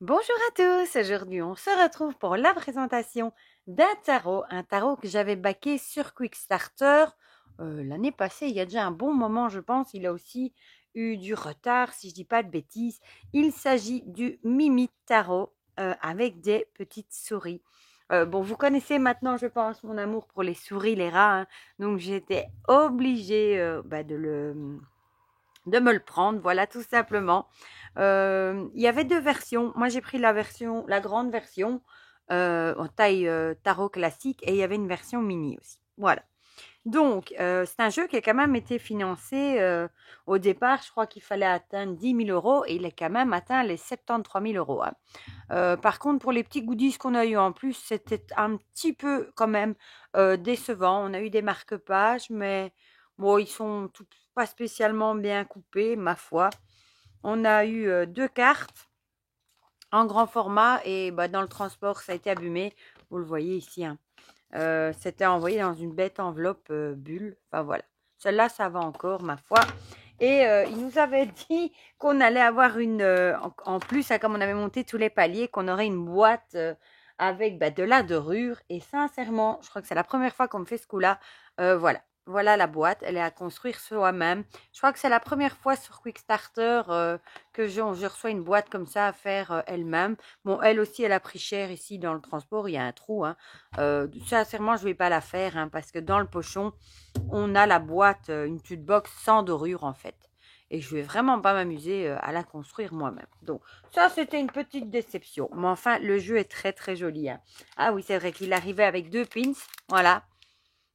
Bonjour à tous, aujourd'hui on se retrouve pour la présentation un tarot que j'avais backé sur Quickstarter l'année passée, il y a déjà un bon moment je pense, il a aussi eu du retard si je dis pas de bêtises. Il s'agit du Mimi Tarot avec des petites souris. Bon, vous connaissez maintenant je pense mon amour pour les souris, les rats, hein. Donc j'étais obligée de me le prendre, voilà, tout simplement. Il y avait deux versions. Moi, j'ai pris la grande version, en taille tarot classique, et il y avait une version mini aussi. Voilà. Donc, c'est un jeu qui a quand même été financé au départ. Je crois qu'il fallait atteindre 10 000 € et il a quand même atteint les 73 000 €, hein. Par contre, pour les petits goodies qu'on a eu en plus, c'était un petit peu quand même décevant. On a eu des marque-pages, mais bon, ils sont pas spécialement bien coupés, ma foi. On a eu deux cartes en grand format et bah, dans le transport, ça a été abîmé. Vous le voyez ici, hein. C'était envoyé dans une bête enveloppe bulle. Enfin voilà. Celle-là, ça va encore, ma foi. Et il nous avait dit qu'on allait avoir en plus, hein, comme on avait monté tous les paliers, qu'on aurait une boîte avec bah, de la dorure. Et sincèrement, je crois que c'est la première fois qu'on me fait ce coup-là. Voilà. Voilà la boîte. Elle est à construire soi-même. Je crois que c'est la première fois sur Quickstarter que je reçois une boîte comme ça à faire elle-même. Bon, elle aussi, elle a pris cher ici dans le transport. Il y a un trou, hein. Sincèrement, je vais pas la faire hein, parce que dans le pochon, on a la boîte, une petite box sans dorure en fait. Et je vais vraiment pas m'amuser à la construire moi-même. Donc ça, c'était une petite déception. Mais enfin, le jeu est très très joli, hein. Ah oui, c'est vrai qu'il arrivait avec deux pins. Voilà.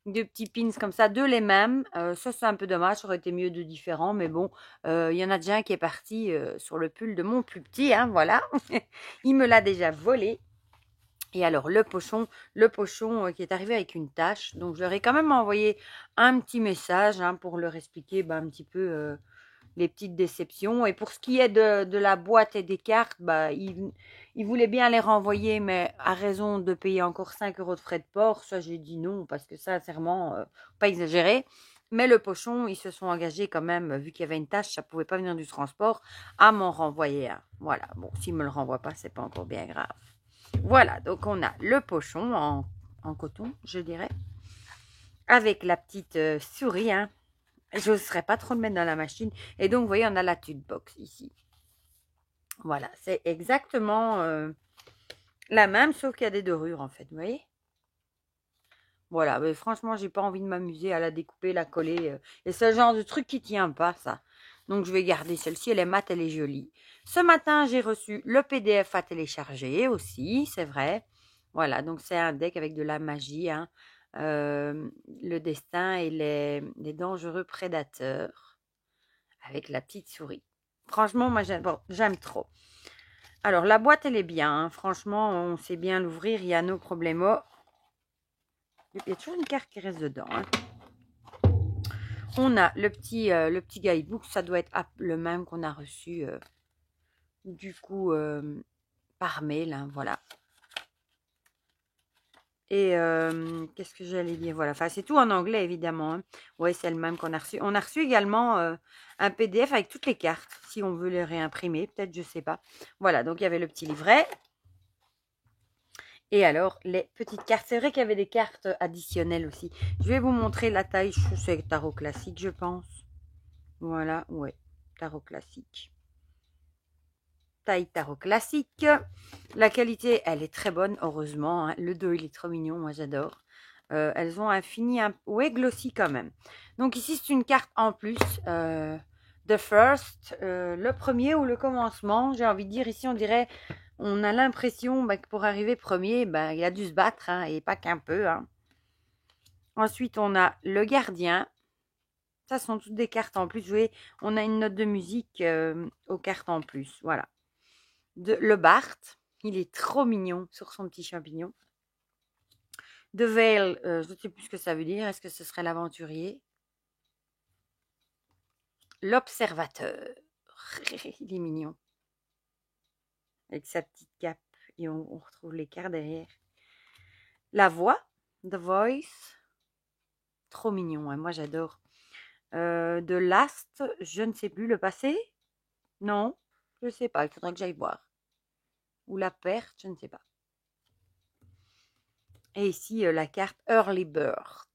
Deux petits pins comme ça, deux les mêmes. Ça, c'est un peu dommage. Ça aurait été mieux de différents. Mais bon, il y en a déjà un qui est parti sur le pull de mon plus petit, hein. Voilà. Il me l'a déjà volé. Et alors le pochon qui est arrivé avec une tache. Donc je leur ai quand même envoyé un petit message hein, pour leur expliquer un petit peu les petites déceptions. Et pour ce qui est de la boîte et des cartes, ils voulaient bien les renvoyer, mais à raison de payer encore 5 € de frais de port. Ça j'ai dit non parce que sincèrement, pas exagéré. Mais le pochon, ils se sont engagés quand même, vu qu'il y avait une tâche, ça pouvait pas venir du transport, à m'en renvoyer un. Voilà, bon, s'ils me le renvoient pas, c'est pas encore bien grave. Voilà, donc on a le pochon en coton, je dirais, avec la petite souris, hein. Je n'oserais pas trop le mettre dans la machine. Et donc, vous voyez, on a la tute box ici. Voilà, c'est exactement la même, sauf qu'il y a des dorures, en fait, vous voyez. Voilà, mais franchement, j'ai pas envie de m'amuser à la découper, la coller. Et c'est le genre de truc qui tient pas, ça. Donc, je vais garder celle-ci. Elle est mate, elle est jolie. Ce matin, j'ai reçu le PDF à télécharger aussi, c'est vrai. Voilà, donc c'est un deck avec de la magie, hein. Le destin et les dangereux prédateurs avec la petite souris. Franchement, moi, j'aime trop. Alors, la boîte, elle est bien, hein. Franchement, on sait bien l'ouvrir. Il y a nos problèmes. Il y a toujours une carte qui reste dedans, hein. On a le petit guidebook, ça doit être le même qu'on a reçu du coup par mail, hein, voilà. Et qu'est-ce que j'allais dire, voilà, enfin c'est tout en anglais évidemment, hein. Ouais, c'est le même qu'on a reçu. On a reçu également un PDF avec toutes les cartes, si on veut les réimprimer, peut-être, je sais pas. Voilà, donc il y avait le petit livret. Et alors, les petites cartes. C'est vrai qu'il y avait des cartes additionnelles aussi. Je vais vous montrer la taille. C'est tarot classique, je pense. Voilà, ouais, tarot classique. Taille tarot classique. La qualité, elle est très bonne, heureusement, hein. Le dos, il est trop mignon, moi j'adore. Elles ont un fini, ouais, glossy quand même. Donc ici, c'est une carte en plus. The First, le premier ou le commencement, j'ai envie de dire. Ici, on dirait, on a l'impression que pour arriver premier, il a dû se battre, hein, et pas qu'un peu, hein. Ensuite, on a le gardien. Ça, sont toutes des cartes en plus. Vous voyez, on a une note de musique aux cartes en plus. Voilà. Le Bart, il est trop mignon sur son petit champignon. The Veil, je ne sais plus ce que ça veut dire. Est-ce que ce serait l'aventurier? L'observateur. Il est mignon. Avec sa petite cape. Et on retrouve les cartes derrière. La voix, The Voice. Trop mignon, hein, moi j'adore. The Last, je ne sais plus, le passé? Non, je ne sais pas, il faudrait que j'aille voir. ou la perte, je ne sais pas. Et ici, la carte Early Bird,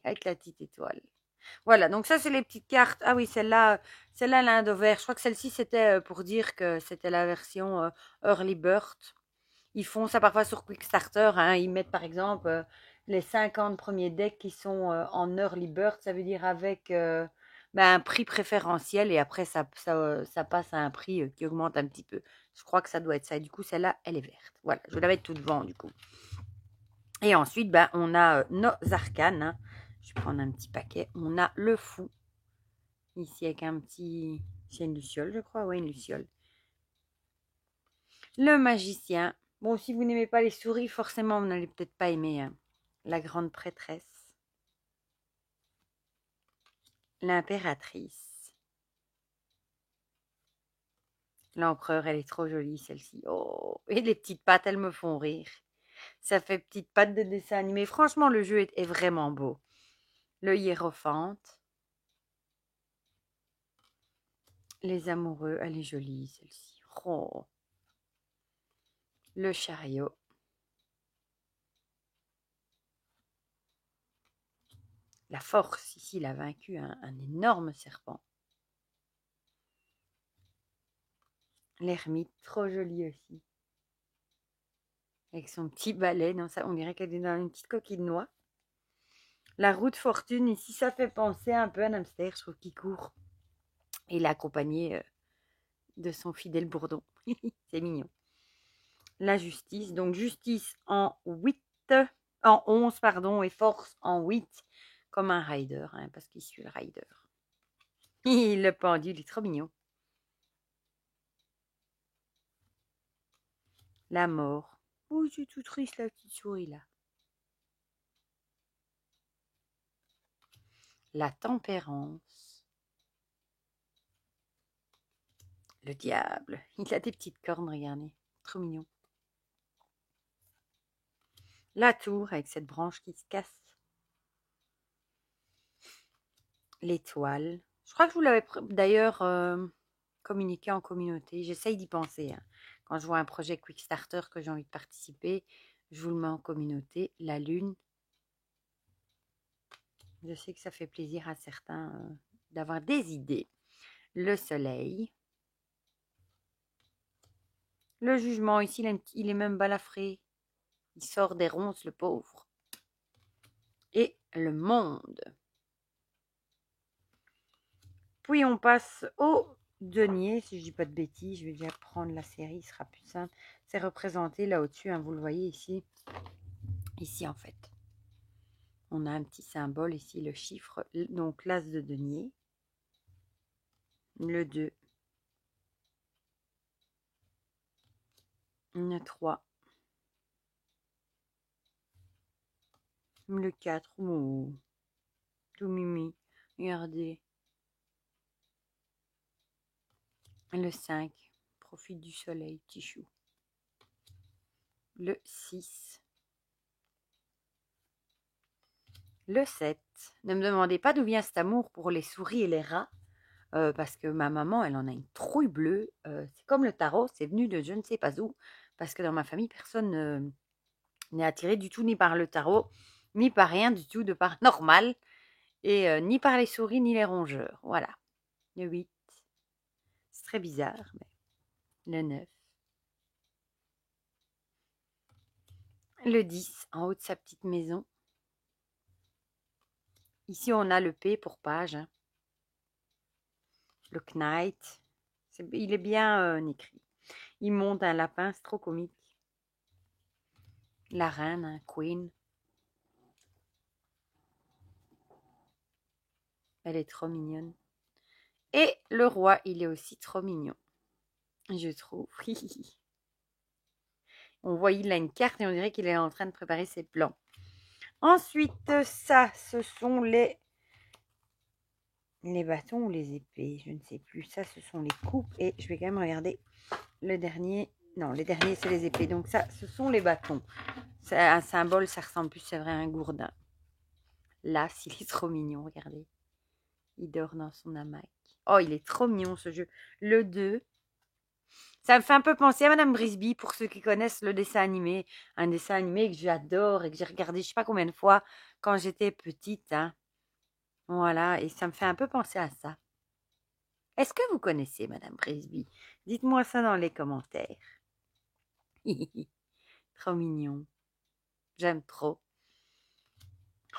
avec la petite étoile. Voilà, donc ça, c'est les petites cartes. Ah oui, celle-là, l'Indover. Je crois que celle-ci, c'était pour dire que c'était la version Early Bird. Ils font ça parfois sur Quickstarter. Hein. Ils mettent, par exemple, les 50 premiers decks qui sont en Early Bird. Ça veut dire avec un prix préférentiel. Et après, ça passe à un prix qui augmente un petit peu. Je crois que ça doit être ça. Et du coup, celle-là, elle est verte. Voilà, je vais la mettre tout devant, du coup. Et ensuite, on a nos arcanes. Hein. Je vais prendre un petit paquet. On a le fou. Ici, avec un petit... C'est une luciole, je crois. Oui, une luciole. Le magicien. Bon, si vous n'aimez pas les souris, forcément, vous n'allez peut-être pas aimer hein. La grande prêtresse. L'impératrice. L'empereur, elle est trop jolie, celle-ci. Oh, et les petites pattes, elles me font rire. Ça fait petites pattes de dessin animé. Franchement, le jeu est vraiment beau. Le hiérophante. Les amoureux, elle est jolie, celle-ci. Oh. Le chariot. La force, ici, il a vaincu un énorme serpent. L'ermite, trop jolie aussi. Avec son petit balai, non, ça, on dirait qu'elle est dans une petite coquille de noix. La roue de fortune, ici, ça fait penser un peu à un hamster, je trouve, qui court. Et il est accompagné de son fidèle bourdon. C'est mignon. La justice, donc justice en 11, pardon, et force en 8, comme un rider, hein, parce qu'il suit le rider. Le pendule, il est trop mignon. La mort. Oh, c'est tout triste, la petite souris, là. La tempérance. Le diable. Il a des petites cornes, regardez. Trop mignon. La tour, avec cette branche qui se casse. L'étoile. Je crois que je vous l'avais d'ailleurs communiqué en communauté. J'essaye d'y penser. Hein. Quand je vois un projet Quickstarter que j'ai envie de participer, je vous le mets en communauté. La lune. Je sais que ça fait plaisir à certains d'avoir des idées. Le soleil. Le jugement, ici, il est même balafré. Il sort des ronces, le pauvre. Et le monde. Puis on passe au denier, si je dis pas de bêtises, je vais déjà prendre la série, ce sera plus simple. C'est représenté là au-dessus, hein, vous le voyez ici. Ici en fait. On a un petit symbole ici, le chiffre, donc l'as de denier. Le 2. Le 3. Le 4. Oh, tout mimi. Regardez. Le 5. Profite du soleil, petit chou. Le 6. Le 7. Ne me demandez pas d'où vient cet amour pour les souris et les rats. Parce que ma maman, elle en a une trouille bleue. C'est comme le tarot, c'est venu de je ne sais pas où. Parce que dans ma famille, personne n'est attiré du tout ni par le tarot, ni par rien du tout de paranormal. Et ni par les souris, ni les rongeurs. Voilà. Le 8. C'est très bizarre, mais le 9. Le 10, en haut de sa petite maison. Ici, on a le P pour page. Hein. Le Knight. Il est bien écrit. Il monte un lapin, c'est trop comique. La reine, hein, Queen. Elle est trop mignonne. Et le roi, il est aussi trop mignon. Je trouve. On voit, il a une carte et on dirait qu'il est en train de préparer ses plans. Ensuite, ça, ce sont les bâtons ou les épées. Je ne sais plus. Ça, ce sont les coupes. Et je vais quand même regarder le dernier. Non, les derniers, c'est les épées. Donc ça, ce sont les bâtons. C'est un symbole, ça ressemble plus, c'est vrai, à un gourdin. Là, il est trop mignon, regardez. Il dort dans son hamac. Oh, il est trop mignon, ce jeu. Le 2. Ça me fait un peu penser à Madame Brisby, pour ceux qui connaissent le dessin animé. Un dessin animé que j'adore et que j'ai regardé je sais pas combien de fois quand j'étais petite. Hein. Voilà, et ça me fait un peu penser à ça. Est-ce que vous connaissez Madame Brisby? Dites-moi ça dans les commentaires. Trop mignon. J'aime trop.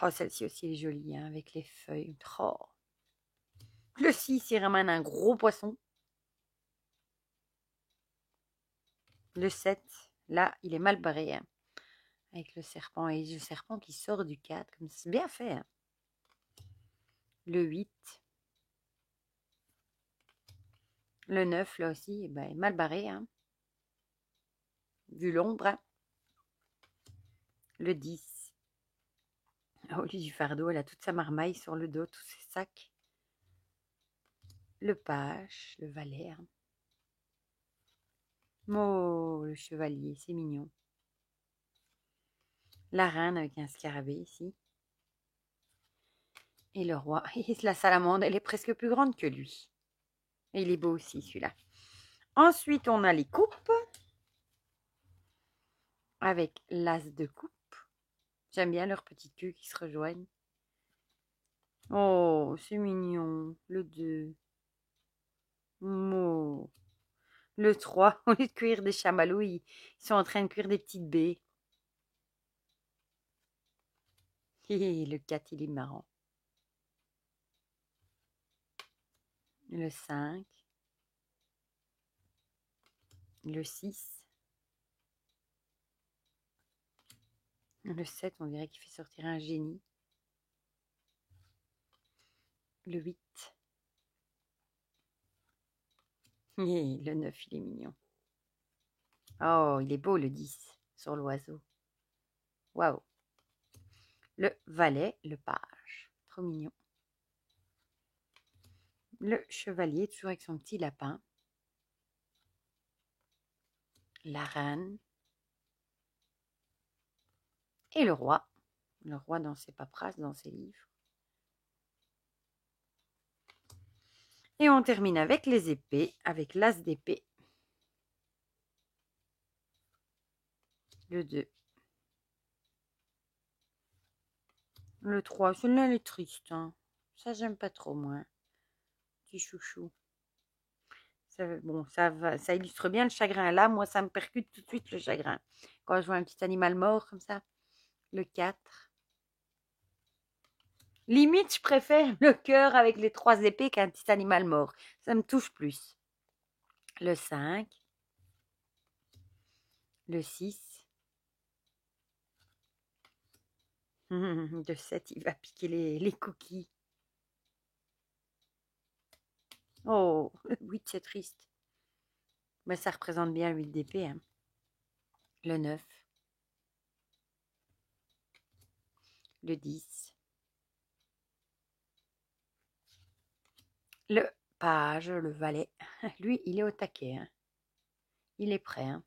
Oh, celle-ci aussi est jolie, hein, avec les feuilles. Oh. Le 6, il ramène un gros poisson. Le 7, là, il est mal barré. Hein, avec le serpent. Et le serpent qui sort du 4. Comme c'est bien fait. Hein. Le 8. Le 9, là aussi, ben, mal barré. Hein. Vu l'ombre. Hein. Le 10. Au lieu du fardeau, elle a toute sa marmaille sur le dos, tous ses sacs. Le page, le valet. Hein. Oh, le chevalier, c'est mignon. La reine avec un scarabée ici. Et le roi. Et la salamandre, elle est presque plus grande que lui. Et il est beau aussi, celui-là. Ensuite, on a les coupes. Avec l'as de coupe. J'aime bien leurs petites queues qui se rejoignent. Oh, c'est mignon. Le 2. Oh. Le 3, au lieu de cuire des chamallows, ils sont en train de cuire des petites baies. Et le 4, il est marrant. Le 5. Le 6. Le 7, on dirait qu'il fait sortir un génie. Le 8. Et le 9, il est mignon. Oh, il est beau le 10 sur l'oiseau. Waouh. Le valet, le page. Trop mignon. Le chevalier, toujours avec son petit lapin. La reine. Et le roi. Le roi dans ses paperasses, dans ses livres. Et on termine avec les épées, avec l'as d'épée. Le 2. Le 3. Celui-là, il est triste. Hein. Ça, j'aime pas trop, moi. Petit chouchou. Bon, ça illustre bien le chagrin. Là, moi, ça me percute tout de suite le chagrin. Quand je vois un petit animal mort comme ça. Le 4. Limite, je préfère le cœur avec les 3 épées qu'un petit animal mort. Ça me touche plus. Le 5. Le 6. Le 7, il va piquer les cookies. Oh, le 8, c'est triste. Mais ça représente bien 8 d'épée. Hein. Le 9. Le 10. Le page, le valet. Lui, il est au taquet. Hein. Il est prêt. Hein.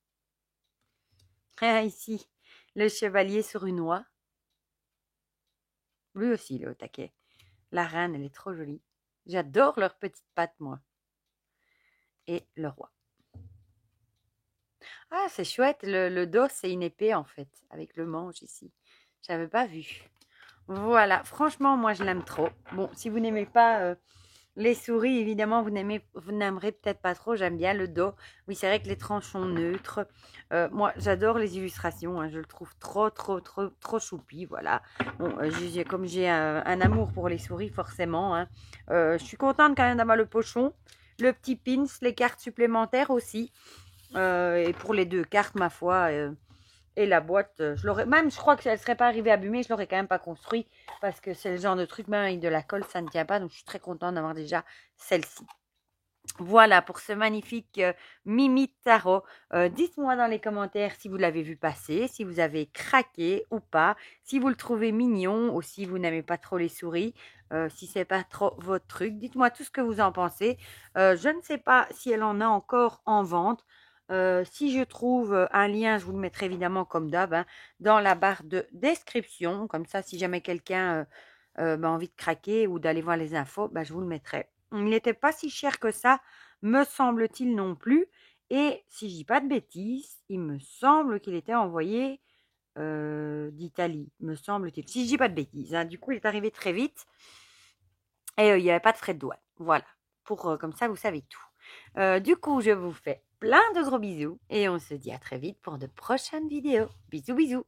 Ah, ici, le chevalier sur une oie. Lui aussi, il est au taquet. La reine, elle est trop jolie. J'adore leurs petites pattes, moi. Et le roi. Ah, c'est chouette. Le dos, c'est une épée, en fait, avec le manche ici. J'avais pas vu. Voilà. Franchement, moi, je l'aime trop. Bon, si vous n'aimez pas les souris, évidemment, vous n'aimerez peut-être pas trop. J'aime bien le dos. Oui, c'est vrai que les tranches sont neutres. Moi, j'adore les illustrations. Hein. Je le trouve trop choupi. Voilà. Bon, comme j'ai un amour pour les souris, forcément. Hein. Je suis contente quand même d'avoir le pochon. Le petit pins, les cartes supplémentaires aussi. Et pour les 2 cartes, ma foi, et la boîte, je l'aurais. Même, je crois que elle ne serait pas arrivée abîmée, je l'aurais quand même pas construit parce que c'est le genre de truc, même avec de la colle, ça ne tient pas. Donc, je suis très contente d'avoir déjà celle-ci. Voilà pour ce magnifique Mimi Tarot. Dites-moi dans les commentaires si vous l'avez vu passer, si vous avez craqué ou pas, si vous le trouvez mignon ou si vous n'aimez pas trop les souris, si c'est pas trop votre truc. Dites-moi tout ce que vous en pensez. Je ne sais pas si elle en a encore en vente. Si je trouve un lien, je vous le mettrai évidemment comme d'hab hein, dans la barre de description. Comme ça, si jamais quelqu'un a envie de craquer ou d'aller voir les infos, je vous le mettrai. Il n'était pas si cher que ça, me semble-t-il non plus. Et si je dis pas de bêtises, il me semble qu'il était envoyé d'Italie, me semble-t-il. Si je dis pas de bêtises, hein. Du coup, il est arrivé très vite et il n'y avait pas de frais de douane. Voilà, pour comme ça, vous savez tout. Du coup, je vous fais plein de gros bisous et on se dit à très vite pour de prochaines vidéos. Bisous, bisous.